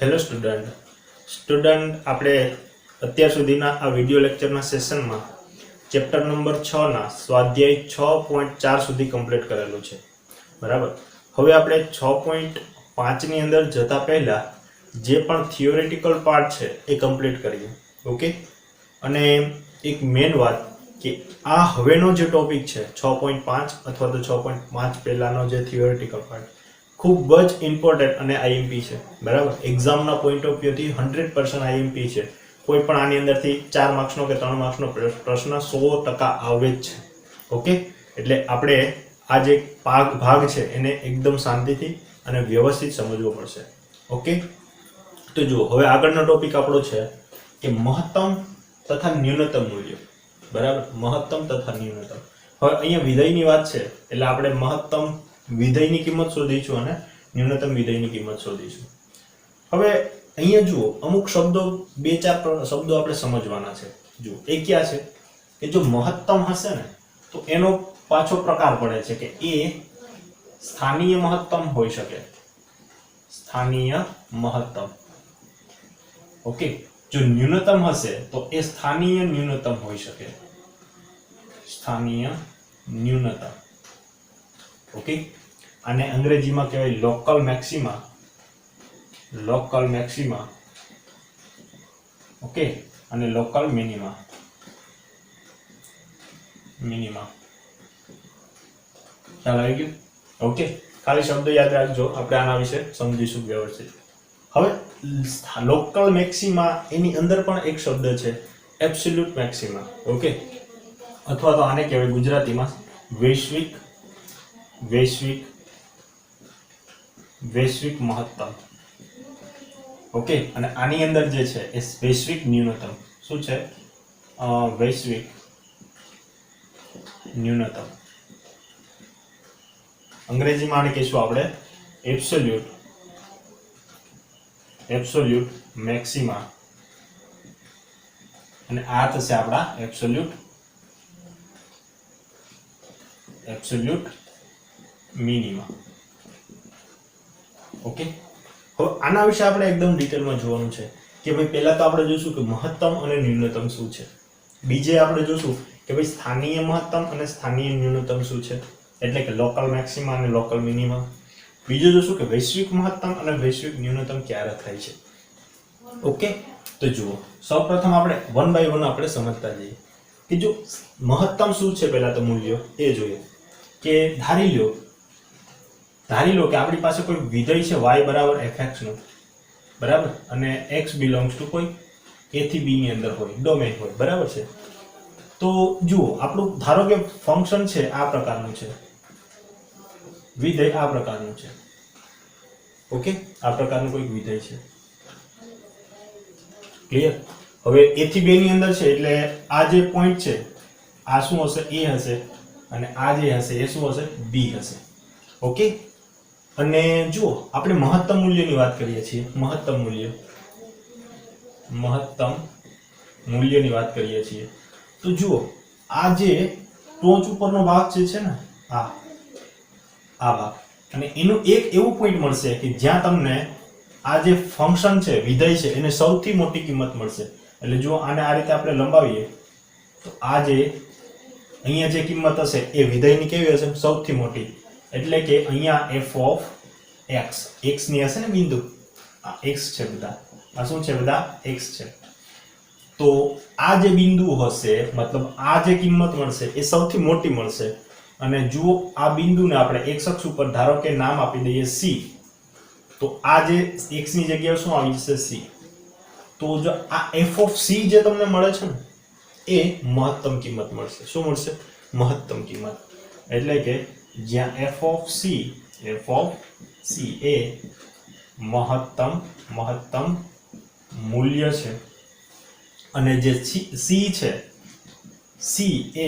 Hello student આપણે અત્યાર સુધીના આ વિડિયો લેક્ચરના સેશનમાં ચેપ્ટર નંબર 6 ના સ્વાધ્યાય 6.4 સુધી કમ્પ્લીટ કરેલું છે. બરાબર. હવે આપણે 6.5 ની અંદર જતા પહેલા જે પણ થિયોરેટિકલ પાર્ટ છે એ કમ્પ્લીટ કરીએ. ઓકે. અને એક મેઇન વાત કે આ હવેનો જે ટોપિક છે 6.5 અથવા તો 6.5 પહેલાનો જે થિયોરેટિકલ પાર્ટ ખૂબ જ ઇમ્પોર્ટન્ટ અને આઈએમપી છે. બરાબર. એક્ઝામના પોઈન્ટ ઓફ વ્યૂથી 100% આઈએમપી છે. કોઈ પણ આની અંદરથી 4 માર્ક્સનો કે 3 માર્ક્સનો પ્રશ્ન 100% આવે જ છે. ઓકે. એટલે આપણે આ જે ભાગ છે એને એકદમ શાંતિથી અને વ્યવસ્થિત સમજવો પડશે. ઓકે. તો જુઓ, હવે આગળનો ટોપિક આપણો છે કે મહત્તમ તથા ન્યૂનતમ મૂલ્ય. બરાબર. મહત્તમ તથા ન્યૂનતમ. હવે અહીંયા વિધેયની વાત છે એટલે આપણે મહત્તમ વિધેયની કિંમત શોધીશું અને ન્યૂનતમ વિધેયની કિંમત શોધીશું. હવે અહીંયા જુઓ, અમુક શબ્દો 2-4 શબ્દો આપણે સમજવાના છે. જુઓ, એ ક્યાં છે કે જો મહત્તમ હશે ને તો એનો પાછો પ્રકાર પડે છે કે એ સ્થાનીય મહત્તમ હોઈ શકે. સ્થાનીય મહત્તમ. ઓકે. જો ન્યૂનતમ હશે તો એ સ્થાનીય ન્યૂનતમ હોઈ શકે. સ્થાનીય ન્યૂનતમ. ઓકે. આને અંગ્રેજીમાં કહેવાય local maxima. Local maxima. Okay. અને લોકલ મિનિમા. મિનિમા. ખ્યાલ આવી ગયો? ઓકે. ખાલી શબ્દ યાદ રાખજો, આપણે આના વિશે સમજીશું વ્યવસ્થિત. હવે લોકલ મેક્સિમા એની અંદર પણ એક શબ્દ છે એબ્સોલ્યુટ મેક્સિમા. ઓકે. અથવા તો આને કહેવાય ગુજરાતીમાં વૈશ્વિક મહત્તમ. ઓકે. અને આની અંદર જે છે એ વૈશ્વિક ન્યૂનતમ. શું છે? વૈશ્વિક ન્યૂનતમ. અંગ્રેજીમાં આને કહીશું આપણે એબ્સોલ્યુટ મેક્સિમા. અને આ થશે આપણા એબ્સોલ્યુટ મિનિમા. ઓકે. હવે આના વિશે આપણે એકદમ ડિટેલમાં જોવાનું છે કે ભાઈ પહેલા તો આપણે જોઈશું કે મહત્તમ અને ન્યૂનતમ શું છે. બીજે આપણે જોઈશું કે ભાઈ સ્થાનીય મહત્તમ અને સ્થાનીય ન્યૂનતમ શું છે, એટલે કે લોકલ મેક્સિમા અને લોકલ મિનિમા. બીજું જોઈશું કે વૈશ્વિક મહત્તમ અને વૈશ્વિક ન્યૂનતમ ક્યારે થાય છે. ઓકે. તો જુઓ, સૌપ્રથમ આપણે 1 by 1 આપણે સમજતા જઈએ કે જો મહત્તમ શું છે પહેલા તો મૂલ્ય એ જોઈએ. કે ધારી લો કે આપણી પાસે કોઈ વિધેય છે y બરાબર fx નું. બરાબર. અને x બિલોંગ્સ ટુ કોઈ a થી b ની અંદર હોય, ડોમેન હોય. બરાબર છે. તો જુઓ, આપણું ધારો કે ફંક્શન છે આ પ્રકારનું છે, વિધેય આ પ્રકારનું છે. ઓકે. આ પ્રકારનું કોઈ વિધેય છે. ક્લિયર? હવે a થી 2 ની અંદર છે એટલે આ જે પોઈન્ટ છે આ શું હશે? a હશે. અને આ જે હશે એ શું હશે? b હશે. ઓકે. અને જુઓ, આપણે મહત્તમ મૂલ્યની વાત કરીએ છીએ. મહત્તમ મૂલ્યની વાત કરીએ છીએ. તો જુઓ, આ જે ટોચ ઉપરનો ભાગ છે ને આ ભાગ, અને એનું એક એવું પોઈન્ટ મળશે કે જ્યાં તમને આ જે ફંક્શન છે, વિધેય છે, એને સૌથી મોટી કિંમત મળશે. એટલે જો આને આ રીતે આપણે લંબાવીએ તો આ જે અહીંયા જે કિંમત હશે એ વિધેયની કેવી હશે? સૌથી મોટી. એટલે કે અહીંયા f of x ની હશે ને બિંદુ. આ x છે બધા. આ શું છે બધા? x છે. તો આ જે બિંદુ હશે, મતલબ આ જે કિંમત મળશે એ સૌથી મોટી મળશે. અને જુઓ, આ બિંદુને આપણે x અક્ષ ઉપર ધારો કે નામ આપી દઈએ c. તો આ જે x ની જગ્યાએ શું આવી જશે? c. તો જો આ f of c જે તમને મળે છે ને એ મહત્તમ કિંમત મળશે. શું મળશે? મહત્તમ કિંમત. એટલે કે જ્યાં f of c એ મહત્તમ મૂલ્ય છે, અને જે c છે, c એ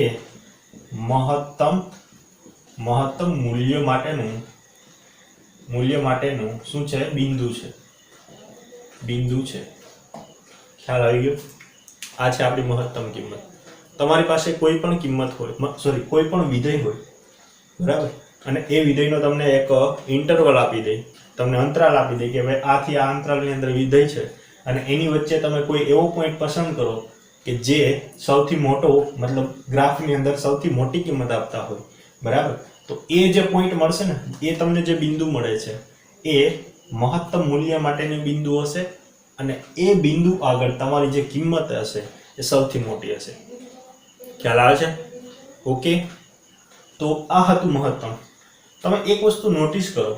મહત્તમ મૂલ્ય માટેનું શું છે? બિંદુ છે. ખ્યાલ આવી ગયો? આ છે આપણી મહત્તમ કિંમત. તમારી પાસે કોઈ પણ કિંમત હોય, કોઈ પણ વિધેય હોય. બરાબર. અને એ વિધેયનો તમને એક ઇન્ટરવલ આપી દે તમને અંતરાલ આપી દે કે ભાઈ આથી આ અંતરાલની અંદર વિધેય છે અને એની વચ્ચે તમે કોઈ એવો પોઈન્ટ પસંદ કરો કે જે સૌથી મોટો મતલબ ગ્રાફની અંદર સૌથી મોટી કિંમત આપતા હોય, બરાબર? તો એ જે પોઈન્ટ મળશે ને એ તમને જે બિંદુ મળે છે એ મહત્તમ મૂલ્ય માટેની બિંદુ હશે અને એ બિંદુ આગળ તમારી જે કિંમત હશે એ સૌથી મોટી હશે. ખ્યાલ આવે છે? ઓકે, તો આ હતું મહત્તમ. તમે એક વસ્તુ નોટિસ કરો.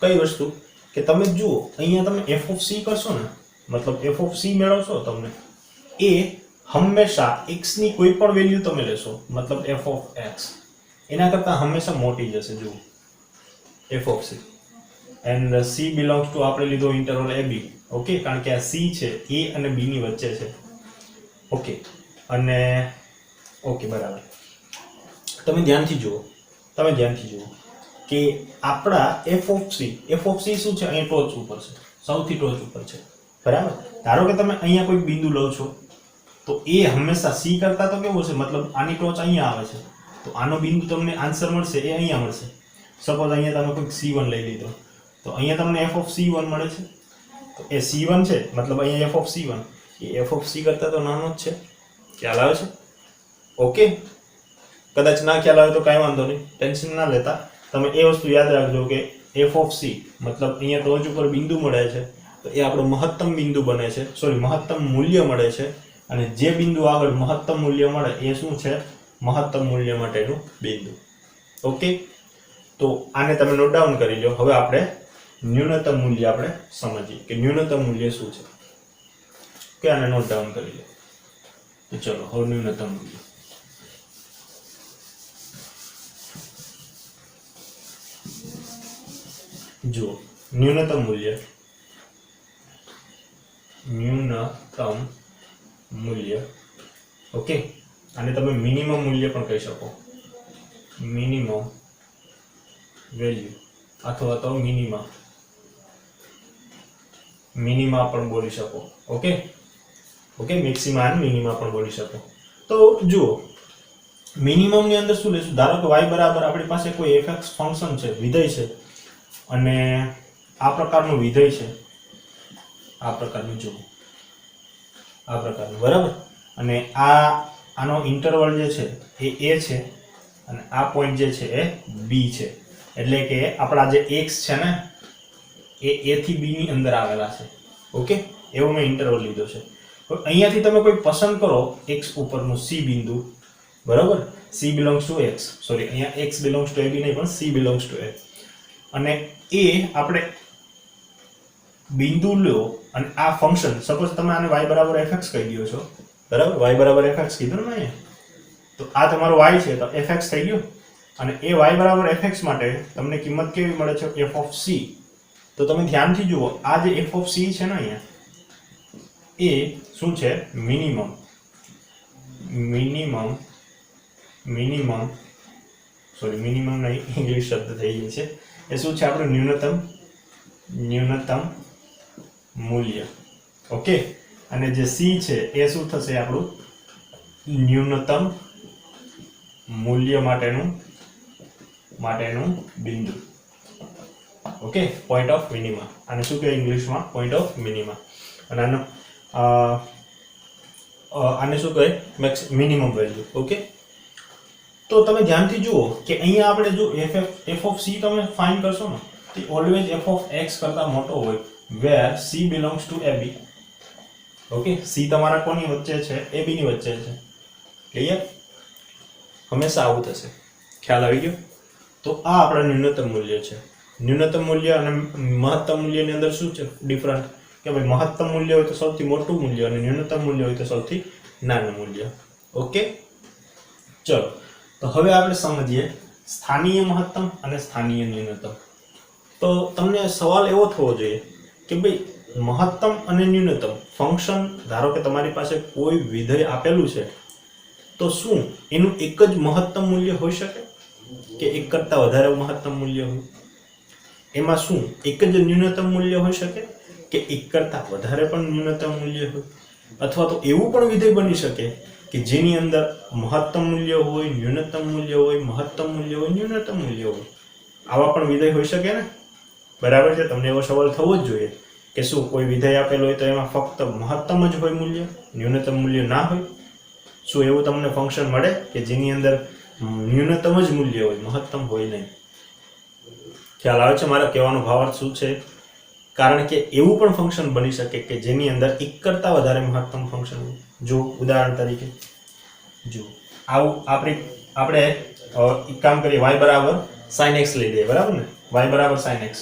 કઈ વસ્તુ? કે તમે જુઓ અહીંયા તમે એફ ઓફ સી કરશો ને, મતલબ એફ ઓફ સી મેળવશો તમને, એ હંમેશા x ની કોઈ પણ વેલ્યુ તમે લેશો, મતલબ એફ ઓફ એક્સ એના કરતાં હંમેશા મોટી જશે. જુઓ F of C and C belongs to આપણે લીધો ઇન્ટરવલ a b. ઓકે, કારણ કે આ સી છે a અને b ની વચ્ચે છે. ઓકે, અને ઓકે બરાબર. તમે ધ્યાનથી જુઓ કે આપણા એફ ઓફ સી શું છે? અહીંયા ટોચ ઉપર છે, સૌથી ટોચ ઉપર છે, બરાબર? ધારો કે તમે અહીંયા કોઈ બિંદુ લો છો તો એ હંમેશા સી કરતા તો કેવું છે, મતલબ આની ટોચ અહીંયા આવે છે તો આનો બિંદુ તમને આન્સર મળશે એ અહીંયા મળશે. સપોઝ અહીંયા તમે કોઈક c1 લઈ લીધો તો અહીંયા તમને f ઓફ c1 મળે છે. તો એ c1 છે મતલબ અહીંયા f of c1 A f of c કરતા તો નાનો જ છે. ખ્યાલ આવે છે? ઓકે, કદાચ ના ખ્યાલ આવે તો કાંઈ વાંધો નહીં, ટેન્શન ના લેતા. તમે એ વસ્તુ યાદ રાખજો કે f ઓફ c મતલબ અહીંયા ટોચ ઉપર બિંદુ મળે છે તો એ આપણો મહત્તમ બિંદુ બને છે, સોરી મહત્તમ મૂલ્ય મળે છે. અને જે બિંદુ આગળ મહત્તમ મૂલ્ય મળે એ શું છે? મહત્તમ મૂલ્ય માટેનું બિંદુ. ઓકે, તો આને તમે નોટ ડાઉન કરી લો. હવે આપણે ન્યૂનતમ મૂલ્ય આપણે સમજીએ કે ન્યૂનતમ મૂલ્ય શું છે. કે આને નોટ ડાઉન કરી લો. તો ચલો હવે ન્યૂનતમ મૂલ્ય જુઓ. ન્યૂનતમ મૂલ્ય ઓકે, આને તમે મિનિમમ મૂલ્ય પણ કહી શકો, મિનિમમ વેલ્યુ અથવા તો મિનિમા પણ બોલી શકો. ઓકે, મેક્સિમા અને મિનિમા પણ બોલી શકો. તો જુઓ મિનિમમ ની અંદર શું લેશું? ધારો કે y બરાબર આપણી પાસે કોઈ fx ફંક્શન છે, વિધેય છે, અને આ પ્રકારનું વિધેય છે, આ પ્રકારનું જુઓ, આ પ્રકારનું, બરાબર? અને આનો ઇન્ટરવલ જે છે એ a છે અને આ પોઈન્ટ જે છે એ b છે. એટલે કે આપણા જે x છે ને એ a થી b ની અંદર આવેલા છે. ઓકે, એવો મેં ઇન્ટરવલ લીધો છે. તો અહીંયાથી તમે કોઈ પસંદ કરો x ઉપરનું c બિંદુ, બરાબર? c belongs to x, sorry અહીંયા x belongs to a b નહીં પણ c belongs to a. અને એ આપણે બિંદુ લો અને આ ફંક્શન, સપોઝ તમે આને y બરાબર fx કહી દો છો, બરાબર? y બરાબર fx કીધું ને અહીંયા, તો આ તમારો y છે તો fx થઈ ગયો. અને એ y બરાબર fx માટે તમને કિંમત કેવી મળે છે? f of c. તો તમે ધ્યાનથી જુઓ, આ જે f of c છે ને અહીંયા એ શું છે? મિનિમમ નહીં, ઇંગ્લિશ શબ્દ થઈ ગયો છે. એ શું છે? આપણું ન્યૂનતમ મૂલ્ય. ઓકે, અને જે c છે એ શું થશે? આપણું ન્યૂનતમ મૂલ્ય માટેનું બિંદુ. Okay, point of minima. આને શું કહેવાય ઇંગ્લિશમાં? Point of minima. અને આને શું કહેવાય? Minimum value. ઓકે, તો તમે ધ્યાનથી જુઓ કે અહીંયા આપણે જો f of c તમે ફાઇન્ડ કરશો ને તો ઓલવેઝ f of x કરતા મોટો હોય, where c belongs to ab. Okay, c તમારા કોની વચ્ચે છે? ab ની વચ્ચે છે. ક્લિયર? હંમેશા આવું થશે. ખ્યાલ આવી ગયો? તો આ આપણા ન્યૂનતમ મૂલ્ય છે. ન્યૂનતમ મૂલ્ય અને મહત્તમ મૂલ્યની અંદર શું છે ડિફરન્ટ? કે ભાઈ મહત્તમ મૂલ્ય હોય તો સૌથી મોટું મૂલ્ય અને ન્યૂનતમ મૂલ્ય હોય તો સૌથી નાનું મૂલ્ય. ઓકે, ચલો તો હવે આપણે સમજીએ સ્થાનીય મહત્તમ અને સ્થાનીય ન્યૂનતમ. તો તમને સવાલ એવો થવો જોઈએ કે ભાઈ મહત્તમ અને ન્યૂનતમ ફંક્શન, ધારો કે તમારી પાસે કોઈ વિધેય આપેલું છે તો શું એનું એક જ મહત્તમ મૂલ્ય હોઈ શકે કે એક કરતાં વધારે મહત્તમ મૂલ્ય હોય? એમાં શું એક જ ન્યૂનતમ મૂલ્ય હોઈ શકે કે એક કરતાં વધારે પણ ન્યૂનતમ મૂલ્ય હોય? અથવા તો એવું પણ વિધેય બની શકે કે જેની અંદર મહત્તમ મૂલ્ય હોય, ન્યૂનતમ મૂલ્ય હોય, મહત્તમ મૂલ્ય હોય, ન્યૂનતમ મૂલ્ય હોય. આવા પણ વિધેય હોઈ શકે ને? બરાબર છે? તમને એવો સવાલ થવો જ જોઈએ કે શું કોઈ વિધેય આપેલો હોય તો એમાં ફક્ત મહત્તમ જ હોય મૂલ્ય, ન્યૂનતમ મૂલ્ય ના હોય? શું એવું તમને ફંક્શન મળે કે જેની અંદર ન્યૂનતમ જ મૂલ્ય હોય, મહત્તમ હોય નહીં? ખ્યાલ આવે છે મારા કહેવાનો ભાવાર્થ શું છે? કારણ કે એવું પણ ફંક્શન બની શકે કે જેની અંદર એક કરતાં વધારે મહત્તમ ફંક્શન હોય. જો ઉદાહરણ તરીકે જો આવું આપણે એક કામ કરીએ, y બરાબર sin x લઈ લઈએ, બરાબર ને? y બરાબર sin x,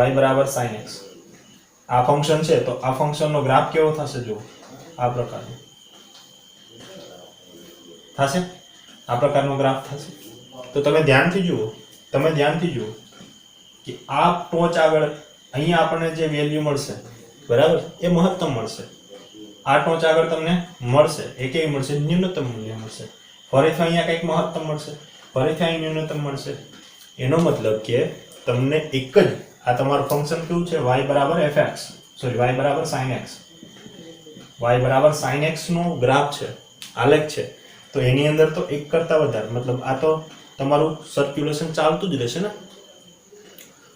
y બરાબર sin x આ ફંક્શન છે. તો આ ફંક્શનનો ગ્રાફ કેવો થશે? જો આ પ્રકારનો થશે, આ પ્રકારનો ગ્રાફ થશે. તો તમે ધ્યાનથી જુઓ કે આ ટોચ આગળ અહીંયા આપણને જે વેલ્યુ મળશે, બરાબર, એ મહત્તમ મળશે. આ ટોચ આગળ તમને મળશે એ કેવી મળશે? ન્યૂનતમ મૂલ્ય મળશે. ફરીથી અહીંયા કંઈક મહત્તમ મળશે, ફરીથી અહીં ન્યૂનતમ મળશે. એનો મતલબ કે તમને એક જ આ તમારું ફંક્શન કેવું છે? y બરાબર fx, સોરી y બરાબર sin x, y બરાબર sin x નો ગ્રાફ છે, આલેખ છે. તો એની અંદર તો એક કરતાં વધારે, મતલબ આ તો તમારું સર્ક્યુલેશન ચાલતું જ રહેશે ને.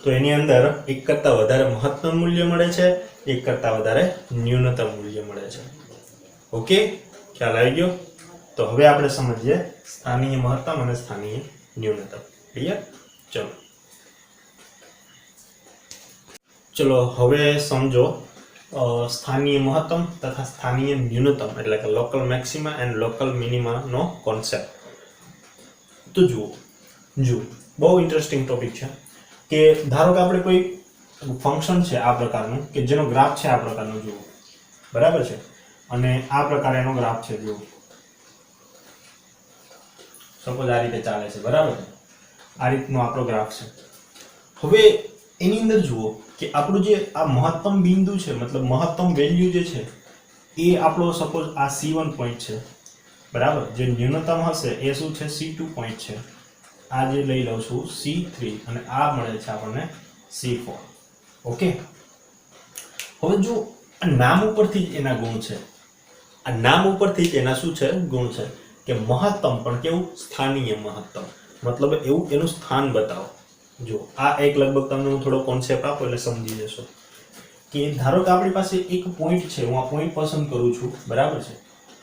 તો એની અંદર એક કરતાં વધારે મહત્તમ મૂલ્ય મળે છે, એક કરતાં વધારે ન્યૂનતમ મૂલ્ય મળે છે. ઓકે, ખ્યાલ આવી ગયો? તો હવે આપણે સમજીએ સ્થાનીય મહત્તમ અને સ્થાનીય ન્યૂનતમ. ક્લિયર? ચલો હવે સમજો સ્થાનીય મહત્તમ તથા સ્થાનીય ન્યૂનતમ એટલે કે local maxima and local minima નો કોન્સેપ્ટ. તો જુઓ બહુ ઇન્ટરેસ્ટિંગ ટોપિક છે કે ધારો કે આપણે કોઈ ફંક્શન છે આ પ્રકારનું કે જેનો ગ્રાફ છે આ પ્રકારનો, જુઓ, બરાબર છે, અને આ પ્રકાર એનો ગ્રાફ છે, જુઓ, સપોઝ આ રીતે ચાલે છે, બરાબર છે, આ રીતનો આપણો ગ્રાફ છે. હવે એની અંદર જુઓ કે આપણું જે આ મહત્તમ બિંદુ છે, મતલબ મહત્તમ વેલ્યુ જે છે એ આપણો સપોઝ આ C1 પોઈન્ટ છે, બરાબર. જે ન્યૂનતમ હશે એ શું છે? C2 પોઈન્ટ છે. આ જે લઈ લઉં છું C3 અને આ મળે છે આપણને C4. ઓકે, હવે જો આ નામ ઉપરથી જ એના ગુણ છે, આ નામ ઉપરથી જ એના શું છે? ગુણ છે કે મહત્તમ પણ કેવું? સ્થાનીય મહત્તમ, મતલબ એવું એનું સ્થાન બતાવો. જો આ એક લગભગ તમને હું થોડો કોન્સેપ્ટ આપો એટલે સમજી જશો કે ધારો કે આપણી પાસે એક પોઈન્ટ છે, હું આ પોઈન્ટ પસંદ કરું છું, બરાબર છે.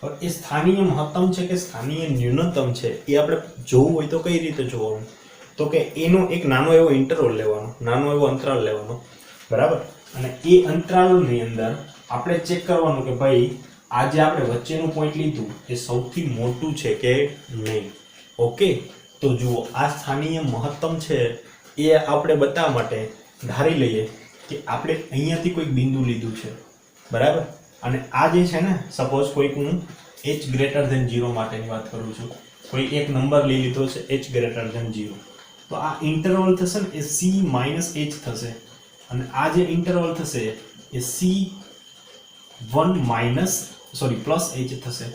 હવે એ સ્થાનીય મહત્તમ છે કે સ્થાનીય ન્યૂનતમ છે એ આપણે જોવું હોય તો કઈ રીતે જોવાનું? તો કે એનો એક નાનો એવો ઇન્ટરવલ લેવાનો, નાનો એવો અંતરાલ લેવાનો, બરાબર. અને એ અંતરાલની અંદર આપણે ચેક કરવાનું કે ભાઈ આ જે આપણે વચ્ચેનું પોઈન્ટ લીધું એ સૌથી મોટું છે કે નહીં. ઓકે, તો જુઓ આ સ્થાનીય મહત્તમ છે એ આપણે બતાવવા માટે ધારી લઈએ કે આપણે અહીંયાથી કોઈક બિંદુ લીધું છે, બરાબર. અને આ જે છે ને, સપોઝ કોઈક હું h ગ્રેટર ધેન 0 માટેની વાત કરું છું, કોઈ એક નંબર લઈ લીધો છે h ગ્રેટર ધેન 0, તો આ ઇન્ટરવલ થશે ને એ c માઇનસ h થશે, અને આ જે ઇન્ટરવલ થશે એ c1 પ્લસ h થશે.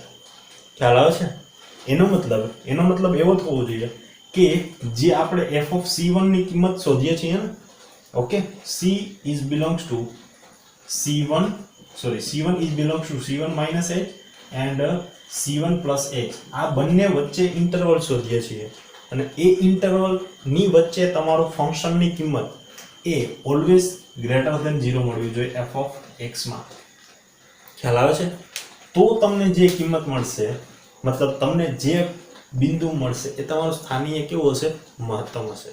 ખ્યાલ આવે છે? એનો મતલબ એવો થવો જોઈએ કે જે આપણે f ઓફ c1 ની કિંમત શોધીએ છીએ ને, okay, c belongs to c1 belongs to c1 minus h and c1 plus h. આ બંને વચ્ચે ઇન્ટરવલ શોધીએ છીએ અને એ ઇન્ટરવલ ની વચ્ચે તમારું ફંક્શનની કિંમત એ ઓલવેઝ ગ્રેટર ધેન 0 મળવી જોઈએ f ઓફ x માં. ખ્યાલ આવે છે? તો તમને જે કિંમત મળશે, મતલબ તમને જે બિંદુ મળશે એ તમારો સ્થાનીય કેવો હશે? મહત્તમ હશે.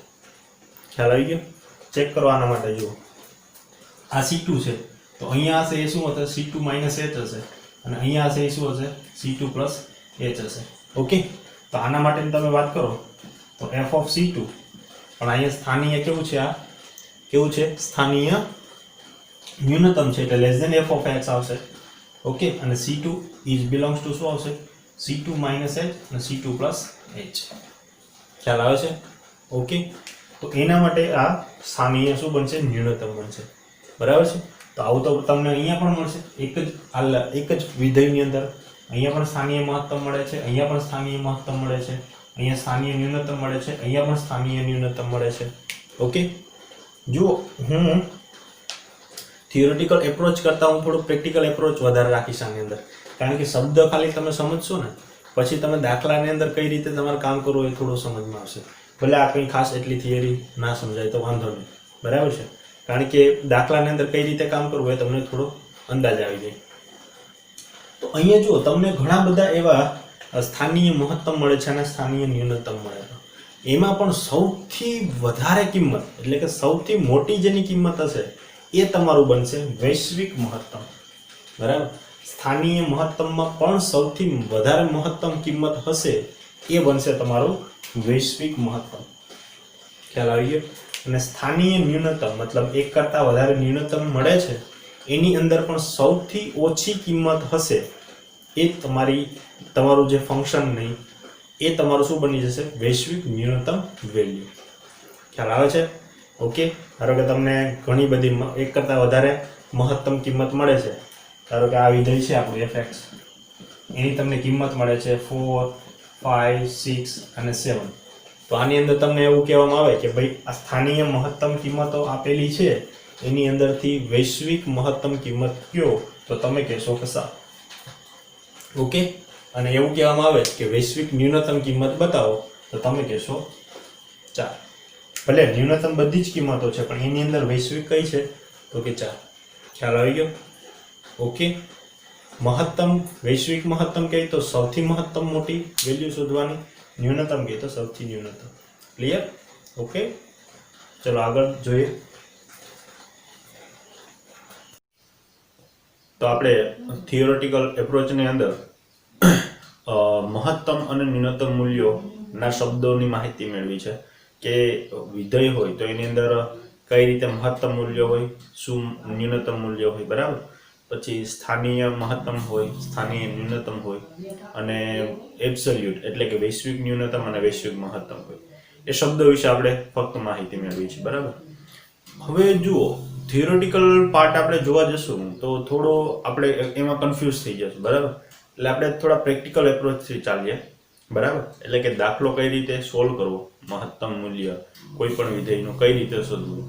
ખ્યાલ આવી ગયો? ચેક કરો આના માટે. જુઓ આ C2 છે તો અહીંયા હશે એ શું હશે? C2 minus h હશે, અને અહીંયા હશે એ શું હશે? C2 plus h હશે. ઓકે, તો આના માટે તમે વાત કરો તો f of C2, પણ અહીંયા સ્થાનીય કેવું છે? આ કેવું છે? સ્થાનીય ન્યૂનતમ છે એટલે less than f of x આવશે. ઓકે, અને C2 belongs to શું આવશે? C2 minus h અને C2 plus h. ખ્યાલ આવે છે? ઓકે, તો એના માટે આ સ્થાનીય શું બનશે? ન્યૂનતમ બનશે, બરાબર છે. તો આવું તો તમને અહીંયા પણ મળશે, એક જ વિધેયની અંદર અહીંયા પણ સ્થાનીય મહત્તમ મળે છે, અહીંયા પણ સ્થાનીય મહત્તમ મળે છે, અહીંયા સ્થાનીય ન્યૂનતમ મળે છે, અહીંયા પણ સ્થાનીય ન્યૂનતમ મળે છે. ઓકે, જુઓ હું થિયોરિટિકલ એપ્રોચ કરતાં હું થોડું પ્રેક્ટિકલ એપ્રોચ વધારે રાખીશ આની અંદર, કારણ કે શબ્દ ખાલી તમે સમજશો ને પછી તમે દાખલાની અંદર કઈ રીતે તમારે કામ કરવું એ થોડું સમજમાં આવશે. ભલે આ કંઈ ખાસ એટલી થિયરી ના સમજાય તો વાંધો નહીં. બરાબર છે, કારણ કે દાખલાની અંદર કઈ રીતે કામ કરવું એ તમને થોડો અંદાજ આવી જાય. તો અહીંયા જુઓ તમને ઘણા બધા એવા સ્થાનીય મહત્તમ મળે છે અને સ્થાનીય ન્યૂનતમ મળે છે. એમાં પણ સૌથી વધારે કિંમત એટલે કે સૌથી મોટી જેની કિંમત હશે એ તમારું બનશે વૈશ્વિક મહત્તમ. બરાબર, સ્થાનીય મહત્તમમાં પણ સૌથી વધારે મહત્તમ કિંમત હશે એ બનશે તમારું વૈશ્વિક મહત્તમ. ખ્યાલ આવી ગયો? અને સ્થાનીય ન્યૂનતમ મતલબ એક કરતાં વધારે ન્યૂનતમ મળે છે એની અંદર પણ સૌથી ઓછી કિંમત હશે એ તમારું જે ફંક્શન નહીં એ તમારું શું બની જશે? વૈશ્વિક ન્યૂનતમ વેલ્યુ. ખ્યાલ આવે છે? ઓકે, ધારો કે તમને ઘણી બધી એક કરતાં વધારે મહત્તમ કિંમત મળે છે. ધારો કે આ વિધેય છે આપણું fx, એની તમને કિંમત મળે છે 4, 5, 6 અને 7. તો આની અંદર તમને એવું કહેવામાં આવે કે ભાઈ આ સ્થાનીય મહત્તમ કિંમતો આપેલી છે એની અંદરથી વૈશ્વિક મહત્તમ કિંમત કયો? તો તમે કહેશો કે 7. ઓકે, અને એવું કહેવામાં આવે કે વૈશ્વિક ન્યૂનતમ કિંમત બતાવો તો તમે કહેશો 4. ભલે ન્યૂનતમ બધી જ કિંમતો છે પણ એની અંદર વૈશ્વિક કઈ છે? તો કે 4. ખ્યાલ આવી ગયો? ઓકે, મહત્તમ વૈશ્વિક મહત્તમ કહે તો સૌથી મહત્તમ મોટી વેલ્યુ શોધવાની, ન્યૂનતમ કહે તો સૌથી ન્યૂનતમ. ક્લિયર? ઓકે, ચલો આગળ જોઈએ. તો આપણે થિયોરેટિકલ એપ્રોચની અંદર મહત્તમ અને ન્યૂનતમ મૂલ્યોના શબ્દોની માહિતી મેળવી છે કે વિધેય હોય તો એની અંદર કઈ રીતે મહત્તમ મૂલ્ય હોય, શું ન્યૂનતમ મૂલ્ય હોય. બરાબર, પછી સ્થાનીય મહત્તમ હોય, સ્થાનીય ન્યૂનતમ હોય અને એબ્સોલ્યુટ એટલે કે વૈશ્વિક ન્યૂનતમ અને વૈશ્વિક મહત્તમ હોય. એ શબ્દો વિશે આપણે ફક્ત માહિતી મેળવી છે. બરાબર, હવે જુઓ થિયોરેટિકલ પાર્ટ આપણે જોવા જશું તો થોડો આપણે એમાં કન્ફ્યુઝ થઈ જશું. બરાબર, એટલે આપણે થોડા પ્રેક્ટિકલ એપ્રોચથી ચાલીએ. બરાબર, એટલે કે દાખલો કઈ રીતે સોલ્વ કરવો, મહત્તમ મૂલ્ય કોઈ પણ વિધેયનું કઈ રીતે શોધવું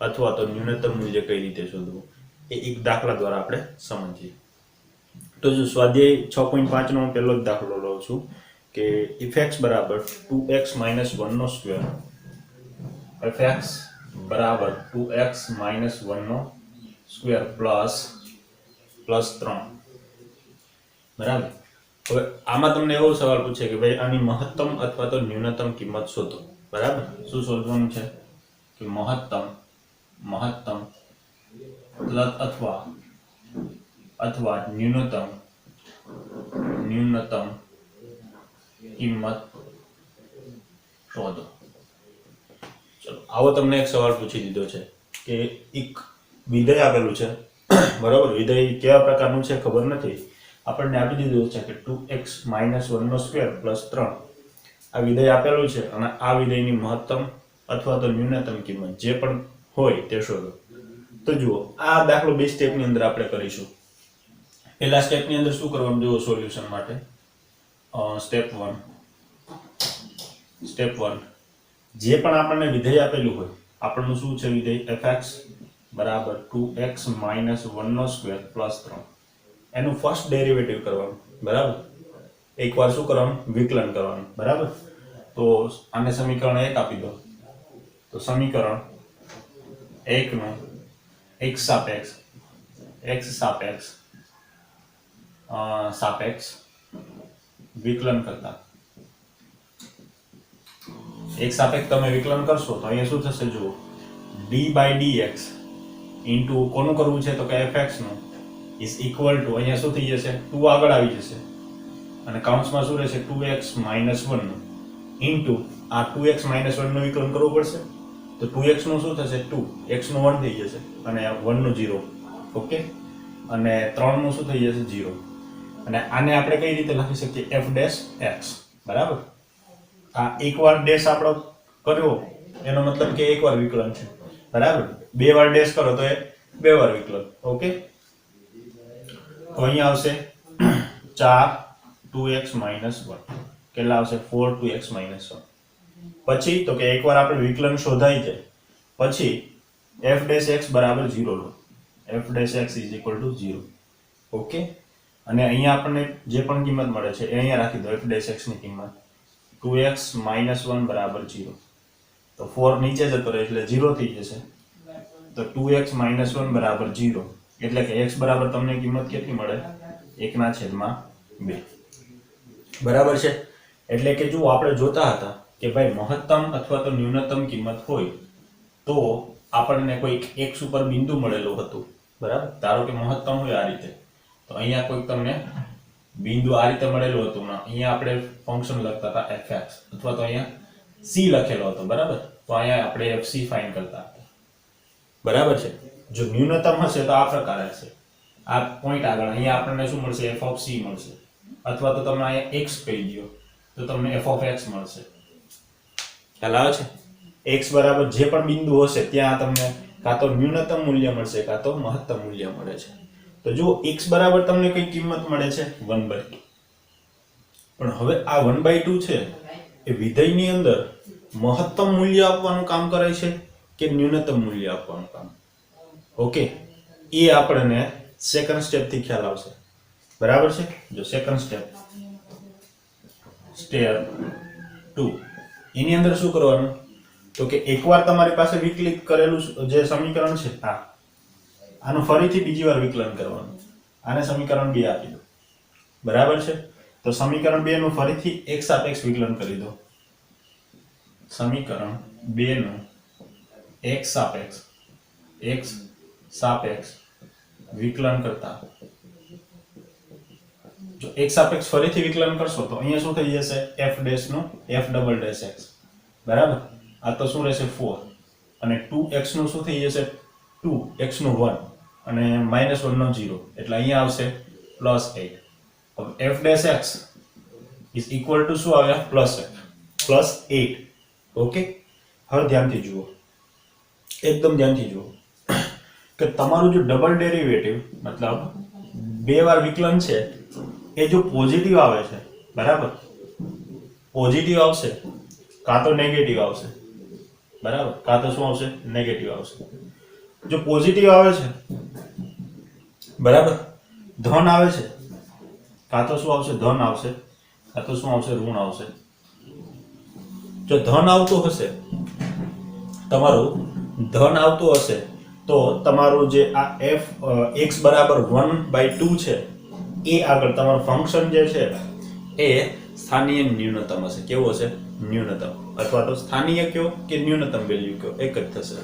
અથવા તો ન્યૂનતમ મૂલ્ય કઈ રીતે શોધવું એ એક દાખલા દ્વારા આપણે સમજીએ. તો જો સ્વાધ્યાય 6.5 નો પહેલો જ દાખલો લઉં છું કે fx બરાબર 2x - 1 નો સ્ક્વેર, fx બરાબર 2x - 1 નો સ્ક્વેર પ્લસ 3. બરાબર, હવે આમાં તમને એવો સવાલ પૂછે કે ભાઈ આની મહત્તમ અથવા તો ન્યૂનતમ કિંમત શોધો. બરાબર, શું શોધવાનું છે કે મહત્તમ અથવા ન્યૂનતમ કિંમત શોધો. ચલો, આવો તમને એક સવાલ પૂછી દીધો છે કે એક વિધેય આપેલું છે. બરાબર, વિધેય કેવા પ્રકારનું છે ખબર નથી, આપણને આપી દીધું છે કે 2x - 1 નો સ્ક્વેર પ્લસ 3. આ વિધેય આપેલું છે અને આ વિધેયની મહત્તમ અથવા તો ન્યૂનતમ કિંમત જે પણ હોય તે શોધો. તો જુઓ, આ દાખલો બે સ્ટેપની અંદર આપણે કરીશું. પહેલા સ્ટેપની અંદર શું કરવાનું જુઓ સોલ્યુશન માટે. સ્ટેપ 1 જે પણ આપણને વિધેય આપેલું હોય, આપણનું શું છે વિધેય fx બરાબર 2x - 1 નો સ્ક્વેર પ્લસ 3. એનું ફર્સ્ટ ડેરિવેટિવ કરવાનું. બરાબર, એકવાર શું કરવાનું? વિકલન કરવાનું. બરાબર, તો આને સમીકરણ 1 આપી દો તો સમીકરણ 1 નું x સાપેક્ષ વિકલન કરતા એક સાપેક્ષ તમે વિકલન કરશો તો અહીંયા શું થશે જુઓ, d/dx ઇન્ટુ કોનું કરવું છે તો કે fx નું ઇઝ ઇક્વલ ટુ અહીંયા શું થઈ જશે 2 આગળ આવી જશે અને કાઉન્સમાં શું રહેશે 2x - 1 નું ઇન્ટુ આ 2x - 1 નું વિકલન કરવું પડશે તો 2x નું શું થશે 2, x નું 1 થઈ જશે અને 1 નું 0. ઓકે, અને 3 નું શું થઈ જશે 0. અને આને આપણે કઈ રીતે લખી શકીએ f'(x). બરાબર, આ એકવાર ડેશ આપણો કર્યો એનો મતલબ કે એકવાર વિકલન છે. બરાબર, બે વાર ડેશ કરો તો એ બે વાર વિકલન. ઓકે, તો અહીંયા આવશે 4 2x - 1 કેટલા આવશે 4 2x - 1. પછી તો કે એકવાર આપણે વિકલન શોધાઈ જાય પછી f'(x) બરાબર 0 લો, f'(x) = 0. ઓકે, અને અહીંયા આપણને જે પણ કિંમત મળે છે એ અહીંયા રાખી દો. f'(x) ની કિંમત 2x - 1 બરાબર 0. તો 4 નીચે જતો રહે એટલે 0 થઈ જશે તો 2x - 1 બરાબર 0, એટલે કે x બરાબર તમને કિંમત કેટલી મળે? 1/2. બરાબર છે. એટલે કે જો આપણે જોતા હતા કે ભાઈ મહત્તમ અથવા તો ન્યૂનતમ કિંમત હોય તો આપણને કોઈક x ઉપર બિંદુ મળેલું હતું, બરાબર? ધારો કે મહત્તમ હોય આ રીતે, તો અહીંયા કોઈક તમને બિંદુ આ રીતે મળેલું હતું ને અહીંયા આપણે ફંક્શન લખતા હતા fx, અથવા તો અહીંયા c લખેલો હતો, બરાબર? તો અહીંયા આપણે fc ફાઇન્ડ કરતા હતા, બરાબર છે. જો ન્યૂનતમ હશે તો આ પ્રકારે હશે, આ પોઈન્ટ આગળ અહીંયા આપણને શું મળશે? f of c મળશે, અથવા તો તમે અહીંયા x કહી દો તો તમને f of x મળશે. ખ્યાલ આવે છે? x બરાબર જે પણ બિંદુ હશે ત્યાં તમને કાં તો ન્યૂનતમ મૂલ્ય મળશે કાં તો મહત્તમ મૂલ્ય મળે છે. તો જો x બરાબર તમને કઈ કિંમત મળે છે? 1/2. પણ હવે આ 1/2 છે એ વિધેયની અંદર મહત્તમ મૂલ્ય આપવાનું કામ કરે છે કે ન્યૂનતમ મૂલ્ય આપવાનું કામ? ઓકે, એ આપણને સેકન્ડ સ્ટેપ થી ખ્યાલ આવશે, બરાબર છે. જો સેકન્ડ સ્ટેપ 2, એની અંદર શું કરવાનું? તો કે એકવાર તમારી પાસે વિકલિત કરેલું જે સમીકરણ છે આનું ફરીથી બીજી વાર વિકલન કરવાનું. આને સમીકરણ 2 આપી દો, બરાબર છે. તો સમીકરણ 2 નું ફરીથી x સાપેક્ષ વિકલન કરી દો. સમીકરણ 2 નું x સાપેક્ષ વિકલન કરતા જો x સાપેક્ષ ફરીથી વિકલન કરશો તો અહીંયા શું થઈ જશે? f ડેશ નું f ડબલ ડેશ x, બરાબર? આ તો શું રહેશે? 4, અને 2x નું શું થઈ જશે? 2x નું 1 અને -1 નો 0, એટલે અહીંયા આવશે +8. હવે f dash x is equal to શું આવે? +8. ઓકે, હવે ધ્યાનથી જુઓ, એકદમ ધ્યાનથી જુઓ કે તમારું જો ડબલ ડેરિવેટિવ મતલબ બે વાર વિકલન છે એ જો પોઝિટિવ આવે છે, બરાબર? પોઝિટિવ આવશે કાં તો નેગેટિવ આવશે, બરાબર? કાં તો શું આવશે? નેગેટિવ આવશે. જો પોઝિટિવ આવે છે, બરાબર, ધન આવે છે, કાં તો શું આવશે? ધન આવશે, કાં તો શું આવશે? ઋણ આવશે. જો ધન આવતું હશે, તમારું ધન આવતું હશે તો તમારું જે આ f x બરાબર 1/2 છે એ આગળ તમારું ફંક્શન જે છે એ સ્થાનીય ન્યૂનતમ હશે. કેવું હશે? ન્યૂનતમ, અથવા તો સ્થાનીય કયો કે ન્યૂનતમ વેલ્યુ કયો, એક જ થશે,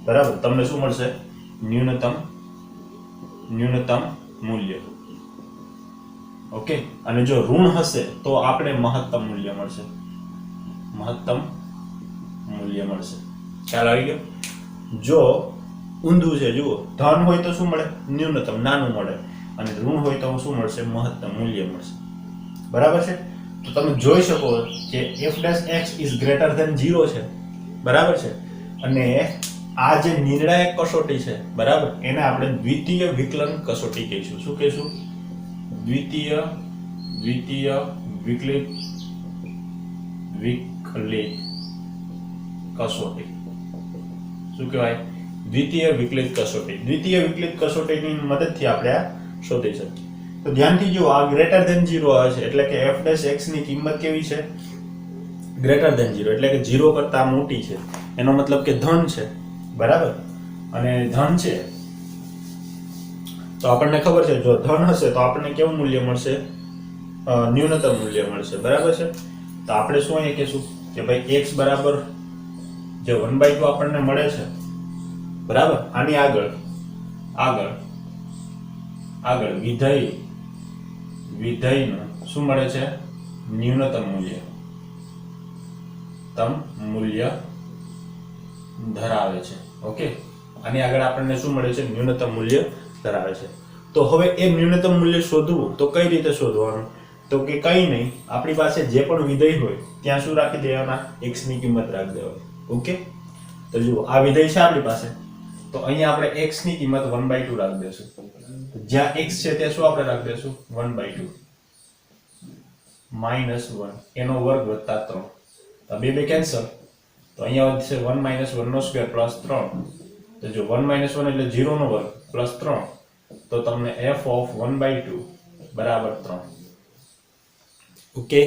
બરાબર? તમને શું મળશે? ન્યૂનતમ મૂલ્ય. ઓકે, અને જો ઋણ હશે તો આપણે મહત્તમ મૂલ્ય મળશે. ખ્યાલ આવી ગયો? જો ઊંધું છે, જુઓ, ધન હોય તો શું મળે? ન્યૂનતમ, નાનું મળે, અને ઋણ હોય તો શું મળશે? મહત્તમ મૂલ્ય મળશે, બરાબર છે. તો તમે જોઈ શકો કે f dash x is greater than 0 છે, બરાબર છે. અને આ જે નિર્ણાયક કસોટી છે, બરાબર, એને આપણે દ્વિતીય વિકલન કસોટી કહીશું. શું કહીશું? દ્વિતીય વિકલિત કસોટી. શું કહેવાય? દ્વિતીય વિકલિત કસોટી. દ્વિતીય વિકલિત કસોટીની મદદથી આપણે આ શોધી શકીએ. તો ધ્યાનથી જુઓ, આ ગ્રેટર ધેન 0 આવે છે એટલે કે f ડેશ x ની કિંમત કેવી છે? ગ્રેટર ધેન 0, એટલે કે 0 કરતા મોટી છે. એનો મતલબ કે ધન છે, બરાબર? અને ધન છે તો આપણને ખબર છે જો ધન હશે તો આપણને કેવું મૂલ્ય મળશે? ન્યૂનતમ મૂલ્ય મળશે, બરાબર છે. તો આપણે શું અહીંયા કહીશું કે ભાઈ x બરાબર જે 1/2 આપણને મળે છે, બરાબર, આની આગળ વિધેયનું શું મળે છે? ન્યૂનતમ મૂલ્ય ધરાવે છે. ઓકે, આની આગળ આપણને શું મળે છે? ન્યૂનતમ મૂલ્ય ધરાવે છે. તો હવે એ ન્યૂનતમ મૂલ્ય શોધવું તો કઈ રીતે શોધવાનું? તો કે કઈ નહીં, આપણી પાસે જે પણ વિધેય હોય ત્યાં શું રાખી દેવાના? x ની કિંમત રાખી દેવાની. ઓકે, તો જુઓ, આ વિધેય છે આપણી પાસે, તો અહીંયા આપણે x ની કિંમત 1/2 રાખી દેશું. જ્યાં x છે ત્યાં શું આપણે રાખી દેશું? 1/2 -1 એનો વર્ગ વત્તા 3. તો બે કેન્સલ, તો અહીંયા વધશે 1 - 1 નો સ્ક્વેર પ્લસ 3. તો જો 1 - 1 એટલે 0 નો વર્ગ પ્લસ 3, તો તમને f of 1/2 બરાબર 3. ઓકે,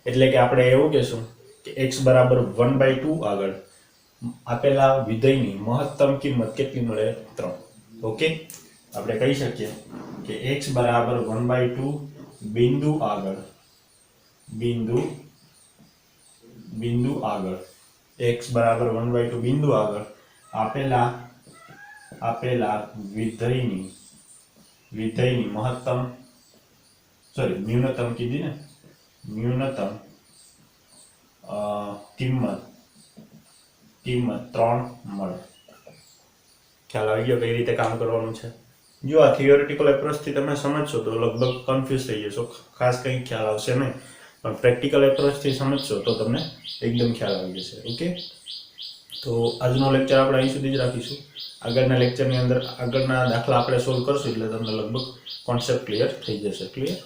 એટલે કે આપણે એવું કહેશું કે x બરાબર 1/2 આગળ આપેલા વિધેયની મહત્તમ કિંમત કેટલી મળે 3. ઓકે, આપણે કહી શકીએ કે x બરાબર 1/2 બિંદુ આગળ x બરાબર 1/2 બિંદુ આગળ આપેલા વિધેયની ન્યૂનતમ કીધી ને ન્યૂનતમ કિંમત 3 મળે. ખ્યાલ આવી ગયો કઈ રીતે કામ કરવાનું છે? જો આ થિયોરિટિકલ એપ્રોચથી તમે સમજશો તો લગભગ કન્ફ્યુઝ થઈ જશો, ખાસ કંઈ ખ્યાલ આવશે નહીં, પણ પ્રેક્ટિકલ એપ્રોચથી સમજશો તો તમને એકદમ ખ્યાલ આવી જશે. ઓકે, તો આજનો લેક્ચર આપણે અહીં સુધી જ રાખીશું. આગળના લેક્ચરની અંદર આગળના દાખલા આપણે સોલ્વ કરશું એટલે તમને લગભગ કોન્સેપ્ટ ક્લિયર થઈ જશે. ક્લિયર?